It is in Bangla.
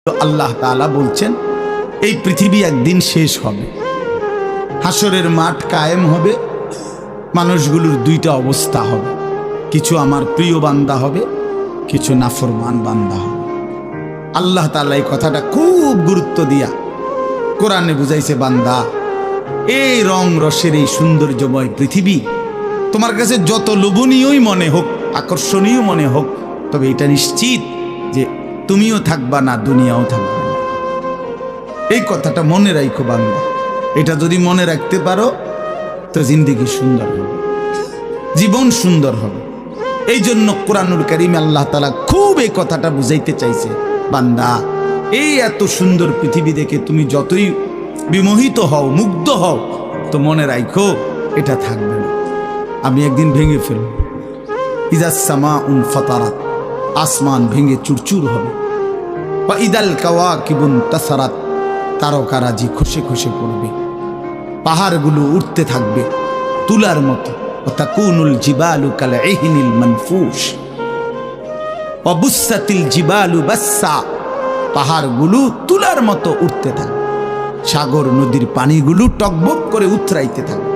আল্লাহ তাআলা বলছেন এই পৃথিবী একদিন শেষ হবে, হাসরের মাঠ কায়েম হবে, মানুষগুলোর দুইটা অবস্থা হবে, কিছু আমার প্রিয় বান্দা হবে, কিছু নাফরমান বান্দা হবে। আল্লাহ তাআলা এই কথাটা খুব গুরুত্ব দিয়া কোরআনে বুঝাইছে, বান্দা এই রং রসের এই সৌন্দর্যময় পৃথিবী তোমার কাছে যত লোভনীয়ই মনে হোক, আকর্ষণীয় মনে হোক, তবে এটা নিশ্চিত যে তুমিও থাকবা না, দুনিয়াও থাকবে না। এই কথাটা মনে রাখো বান্দা, এটা যদি মনে রাখতে পারো তো জিন্দেগি সুন্দর হবে, জীবন সুন্দর হবে। এই জন্য কোরআনুল কারীমে আল্লাহ তাআলা খুব এই কথাটা বুঝাইতে চাইছে, বান্দা এই এত সুন্দর পৃথিবী দেখে তুমি যতই বিমোহিত হও, মুগ্ধ হও, তো মনে রাখো এটা থাকবে না, আমি একদিন ভেঙে ফেলব। ইযাস সামাউন ফাতারাত, আসমান ভেঙে চুরচুর হবে। ওয়া ইদাল কাওয়াকিবুন তাসারাত, তারকারাজি খসে খসে পড়বে, পাহাড়গুলো উঠতে থাকবে তুলার মতো। ওয়া তাকুনুল জিবালু কাল ইহনিল মানফুশ ওয়া বুসাতিল জিবালু বাসসা, পাহাড়গুলো তুলার মতো উঠতে থাকবে, সাগর নদীর পানিগুলো টকবক করে উথরাইতে থাকবে।